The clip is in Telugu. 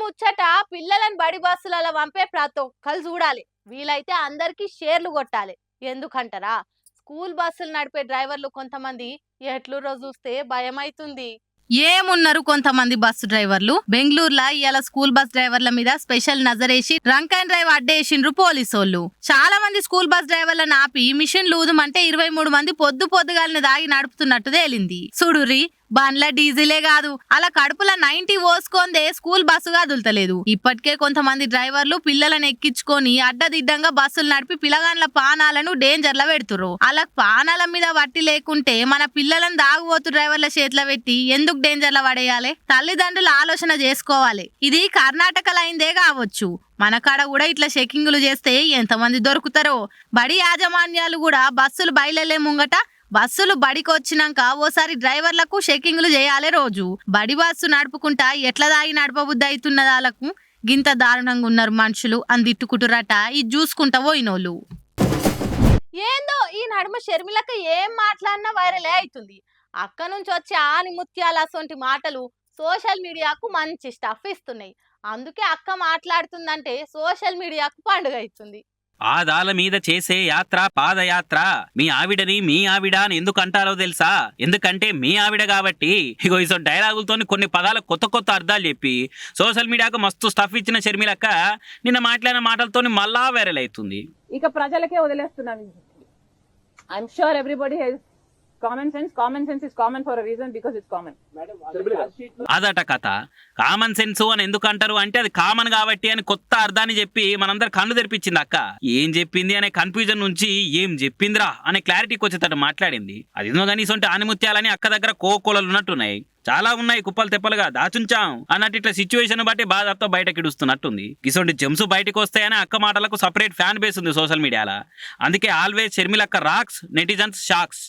ముచ్చట పిల్లలను బడి బస్సులలో పంపే ప్రతి ఒక్కరు చూడాలి. వీలైతే అందరికీ షేర్లు కొట్టాలి. ఎందుకంటారా? స్కూల్ బస్సులు నడిపే డ్రైవర్లు కొంతమంది ఎట్లురో చూస్తే భయమైతుంది. ఏమున్నారు కొంతమంది బస్సు డ్రైవర్లు బెంగళూరులో ఇవాళ స్కూల్ బస్ డ్రైవర్ల మీద స్పెషల్ నజరేసి డ్రంక్ అండ్ డ్రైవ్ అడ్డేసిండ్రు పోలీసోళ్ళు. చాలా మంది స్కూల్ బస్ డ్రైవర్లను ఆపి మిషన్ లూదుమంటే 23 మంది పొద్దుగాలిని దాగి నడుపుతున్నట్టు తేలింది. సుడురి బండ్ల డీజిలే కాదు అలా కడుపుల 90 పోసుకొందే స్కూల్ బస్సు కదులుతలేదు. ఇప్పటికే కొంతమంది డ్రైవర్లు పిల్లలను ఎక్కించుకొని అడ్డదిడ్డంగా బస్సులు నడిపి పిల్లగాండ్ల పానాలను డేంజర్ లో పెడుతురు. అలా పానాల మీద వట్టి లేకుంటే మన పిల్లలను దాగుబోతు డ్రైవర్ల చేతిలో పెట్టి ఎందుకు డేంజర్ లో పడేయాలి? తల్లిదండ్రులు ఆలోచన చేసుకోవాలి. ఇది కర్ణాటకలో అయిందే కావచ్చు, మన కాడ కూడా ఇట్లా చెకింగులు చేస్తే ఎంతమంది దొరుకుతారో. బడి యాజమాన్యాలు కూడా బస్సులు బయలులే ముంగట బస్సులు బడికి వచ్చినాక ఓసారి డ్రైవర్లకు చెకింగ్లు చేయాలి. రోజు బడి బస్సు నడుపుకుంటా ఎట్లా దాగి నడపబుద్ధి అవుతున్నది. వాళ్ళకు గింత దారుణంగా ఉన్నారు మనుషులు అని తిట్టుకుంటురట ఇది చూసుకుంటా పోయినోళ్ళు. ఏందో ఈ నడుమ షర్మిలక్క ఏం మాట్లాడినా వైరలే అవుతుంది. అక్క నుంచి వచ్చే ఆని ముత్యాల అసొంటి మాటలు సోషల్ మీడియాకు మంచి స్టఫ్ ఇస్తున్నాయి. అందుకే అక్క మాట్లాడుతుందంటే సోషల్ మీడియాకు పండుగ అవుతుంది. ఆదాల మీద చేసే యాత్ర పాదయాత్ర. మీ ఆవిడని మీ ఆవిడ అని ఎందుకు అంటారో తెలుసా? ఎందుకంటే మీ ఆవిడ కాబట్టి. ఇగో ఇసో డైలాగులతో కొన్ని పదాలకు కొత్త అర్థాలు చెప్పి సోషల్ మీడియాకు మస్తు స్టఫ్ ఇచ్చిన షర్మిలక్క నిన్న మాట్లాడిన మాటలతో మళ్ళా వైరల్ అవుతుంది. ఇక ప్రజలకే వదిలేస్తున్నాను. I'm sure everybody has common sense. Common sense is common for a reason because it's common. అదట కథ. కామన్ సెన్స్ అని ఎందుకు అంటారు అంటే అది కామన్ కాబట్టి అని కొత్త అర్థాన్ని చెప్పి మనందరు కళ్ళు తెరిపించింది అక్క. ఏం చెప్పింది అనే కన్ఫ్యూజన్ నుంచి ఏం చెప్పిందిరా అనే క్లారిటీకి వచ్చేటట్టు మాట్లాడింది. అది కానీ ఇసొంటి ఆనిముత్యాలని అక్క దగ్గర కోకోలలు ఉన్నట్టున్నాయి. చాలా ఉన్నాయి కుప్పలు తెప్పలుగా దాచుంచాం అన్నట్టు ఇట్లా సిచ్యువేషన్ బట్టి బాధతో బయటకి ఇడుస్తున్నట్టుంది. ఇసొంటి జెమ్స్ బయటకు వస్తాయని అక్క మాటలకు సపరేట్ ఫ్యాన్ బేస్ ఉంది సోషల్ మీడియాలో. అందుకే ఆల్వేస్ షర్మిలక్క రాక్స్, నెటిజన్స్ షాక్స్.